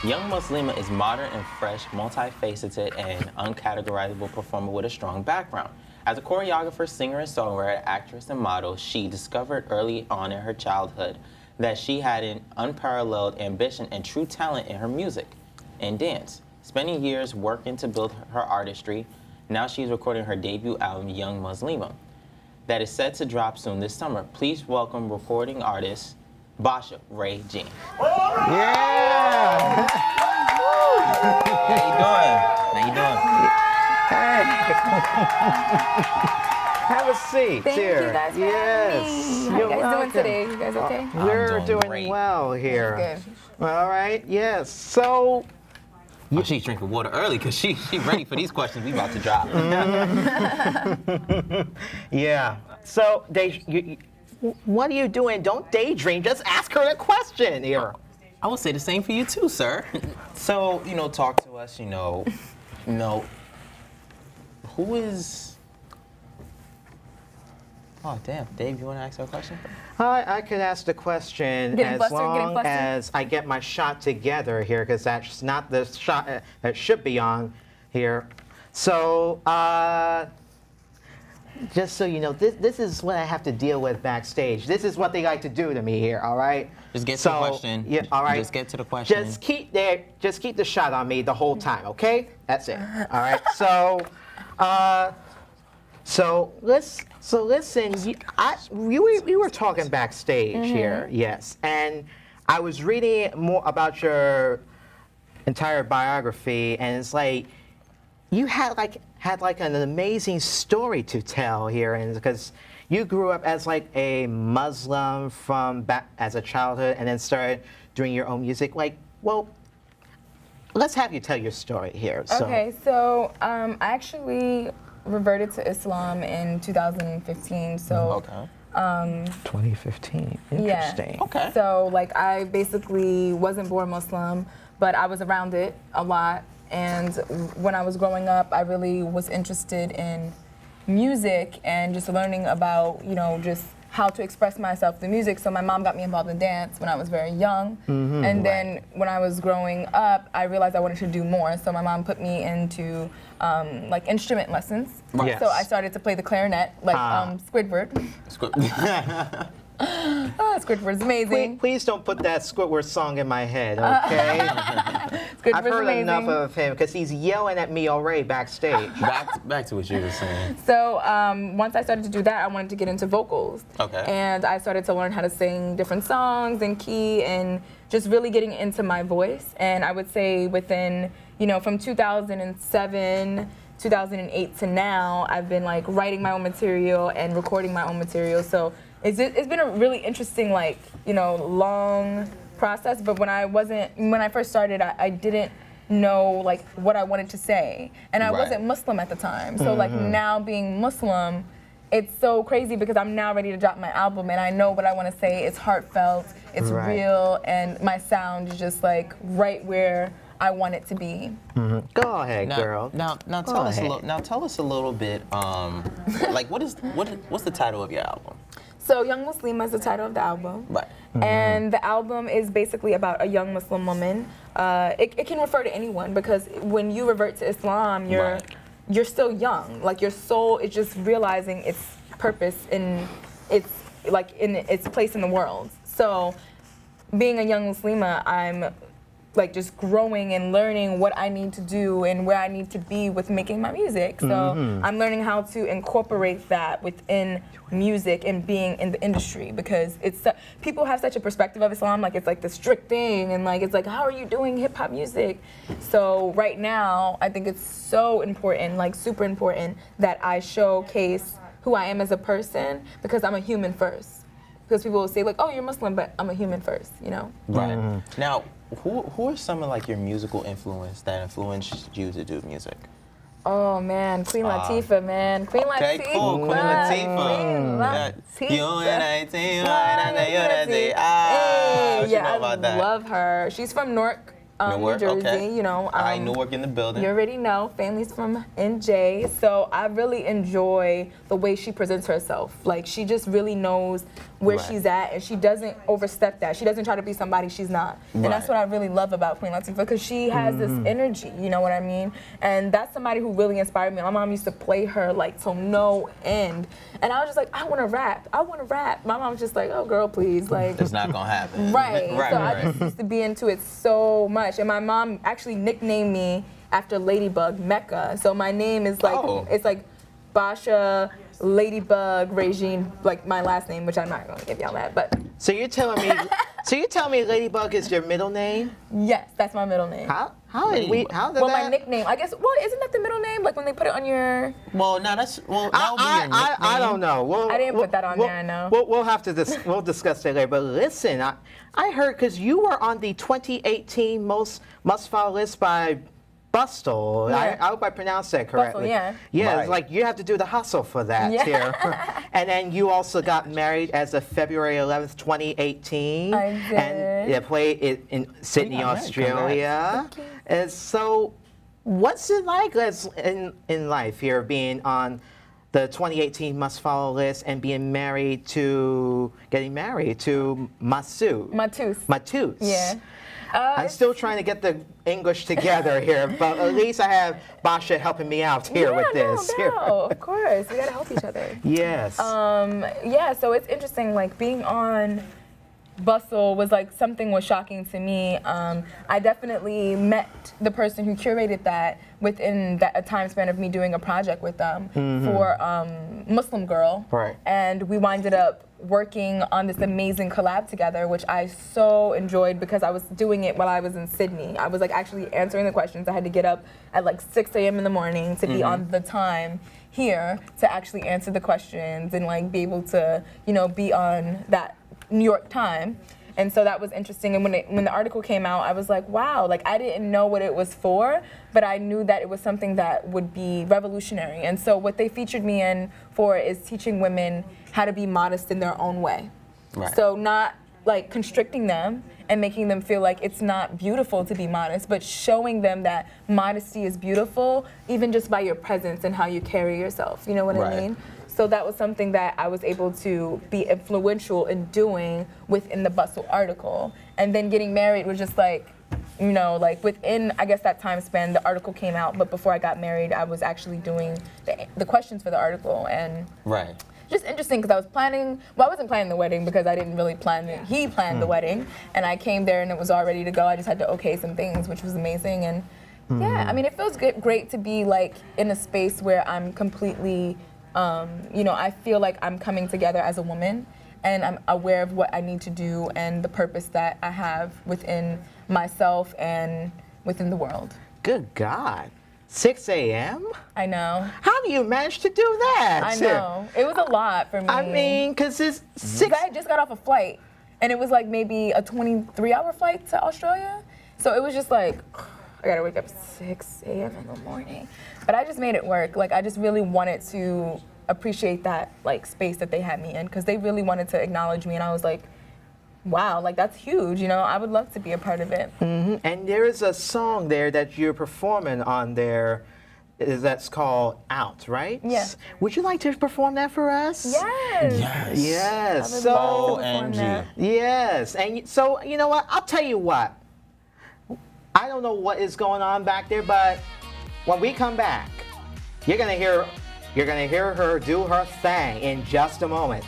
Young Muslima is modern and fresh, multifaceted, and uncategorizable performer with a strong background. As a choreographer, singer, and songwriter, actress, and model, she discovered early on in her childhood that she had an unparalleled ambition and true talent in her music and dance. Spending years working to build her artistry, now she's recording her debut album, Young Muslima, that is set to drop soon this summer. Please welcome recording artist Boshia Rae-Jean. Yeah! How you doing? How you doing? Hey! Have a seat Thank here. you guys for having me. How you guys doing today? You guys okay? We're doing doing great. well here. Good. All right, yes. So, Oh, she's drinking water early because she ready for these questions we about to drop. yeah. So, what are you doing? Don't daydream. Just ask her a question here. I would say the same for you too, sir. So, talk to us, who is... Oh, damn. Dave, you want to ask her a question? I could ask the question Getting as flustered, getting long flustered. as I get my shot together here, because that's not the shot that should be on here. So, just so you know, this is what I have to deal with backstage. This is what they like to do to me here, all right? Just get to the question. Yeah, all right. Just get to the question. Just keep the shot on me the whole time, okay? That's it. All right. So listen. We were talking backstage here, yes, and I was reading more about your entire biography, and it's like you had an amazing story to tell here, and because you grew up as like a Muslim from back as a childhood, and then started doing your own music. Let's have you tell your story here. Okay, so I actually reverted to Islam in 2015. So Okay. 2015. Interesting. yeah. Okay. So I basically wasn't born Muslim, but I was around it a lot. And when I was growing up, I really was interested in music and just learning about, just how to express myself through music. So my mom got me involved in dance when I was very young. And then when I was growing up, I realized I wanted to do more. So my mom put me into instrument lessons. Right. Yes. So I started to play the clarinet, Squidward. Squidward's amazing. Please don't put that Squidward song in my head, okay? Squidward's I've heard amazing. enough of him because he's yelling at me already backstage. Back to what you were saying. So once I started to do that, I wanted to get into vocals. Okay. And I started to learn how to sing different songs and key and just really getting into my voice. And I would say within, from 2007, 2008 to now, I've been writing my own material and recording my own material. So it's been a really interesting, long process. But when I first started, I didn't know what I wanted to say, and I wasn't Muslim at the time. So now being Muslim, it's so crazy because I'm now ready to drop my album, and I know what I want to say. It's heartfelt, it's real, and my sound is just right where I want it to be. Go ahead, girl. Now tell us a little bit. What's the title of your album? So Young Muslima is the title of the album. Right. And the album is basically about a young Muslim woman. It can refer to anyone because when you revert to Islam, you're still young. Your soul is just realizing its purpose in its place in the world. So being a young Muslima, I'm just growing and learning what I need to do and where I need to be with making my music. So I'm learning how to incorporate that within music and being in the industry because people have such a perspective of Islam, it's the strict thing and it's how are you doing hip hop music? So right now I think it's so important, super important that I showcase who I am as a person because I'm a human first. Because people will say oh, you're Muslim, but I'm a human first, Right. Now, who are some of your musical influence that influenced you to do music? Oh man, Queen Latifah, man. Queen Okay, Latifah. cool. Queen Latifah. Queen Latifah. Yeah, I love her. She's from Newark, New Jersey. Okay. I Newark in the building. You already know, family's from NJ. So I really enjoy the way she presents herself. She just really knows where Right. she's at, and she doesn't overstep that. She doesn't try to be somebody she's not. And that's Right. what I really love about Queen Latifah, because she has this energy, you know what I mean? And that's somebody who really inspired me. My mom used to play her like till no end. And I was just like, I want to rap. I want to rap. My mom was just like, oh, girl, please. Like, It's not gonna happen. right. Right. So Right. I just used to be into it so much. And my mom actually nicknamed me after Ladybug, Mecca. So my name is like, Oh. it's like Boshia Rae-Jean, like my last name, which I'm not gonna give y'all that, but So you're telling me Ladybug is your middle name? yes, that's my middle name. How did Ladybug. Well, my nickname, I guess. Well, isn't that the middle name? Like when they put it on your. Well, no, that would be your nickname. I don't know. I didn't put that on there, I know. We'll have to we'll discuss that later. But listen, I heard because you were on the 2018 must follow list by Bustle. Yeah. I hope I pronounced that correctly. yeah. Yeah, Right. it's like you have to do the hustle for that Yeah. here. And then you also got married as of February 11th, 2018. I did. And you played it in Sydney, got married. Australia. Thank you. And so, what's it like as in life here being on the 2018 must follow list and getting married to Matus? Matus. Yeah. I'm still trying to get the English together here, but at least I have Boshia helping me out here with this. No, of course. We gotta help each other. Yes. Yeah, so it's interesting, like being on Bustle was like something was shocking to me. I definitely met the person who curated that within a time span of me doing a project with them for Muslim Girl. Right. And we winded up working on this amazing collab together, which I so enjoyed because I was doing it while I was in Sydney. I was like actually answering the questions. I had to get up at like 6 a.m. in the morning to be on the time here to actually answer the questions and like be able to, you know, be on that New York time. And so that was interesting. And when the article came out, I was like, wow, like I didn't know what it was for, but I knew that it was something that would be revolutionary. And so what they featured me in for is teaching women how to be modest in their own way. Right. So not like constricting them and making them feel like it's not beautiful to be modest, but showing them that modesty is beautiful even just by your presence and how you carry yourself. You know what I Right. mean? So that was something that I was able to be influential in doing within the Bustle article. And then getting married was just like, you know, like within, I guess, that time span, the article came out. But before I got married, I was actually doing the questions for the article. And Right. just interesting because I was planning, well, I wasn't planning the wedding because I didn't really plan it. He planned the wedding. And I came there and it was all ready to go. I just had to okay some things, which was amazing. And yeah, I mean, it feels great to be like in a space where I'm completely, you know, I feel like I'm coming together as a woman and I'm aware of what I need to do and the purpose that I have within myself and within the world. Good God. 6 a.m.? I know. How do you manage to do that? I know. It was a lot for me. I mean, because it's 'Cause I just got off a flight and it was like maybe a 23-hour flight to Australia. So it was just like, I gotta wake up 6 a.m. in the morning. But I just made it work. Like I just really wanted to appreciate that like space that they had me in because they really wanted to acknowledge me and I was like, wow, like that's huge, you know, I would love to be a part of it. And there is a song there that you're performing on there that's called Out, right? Yeah. Would you like to perform that for us? Yes. Yes. Yes. I would So, love to perform OMG. that. yes. And so, you know what? I'll tell you what. I don't know what is going on back there, but when we come back, you're gonna hear her do her thing in just a moment.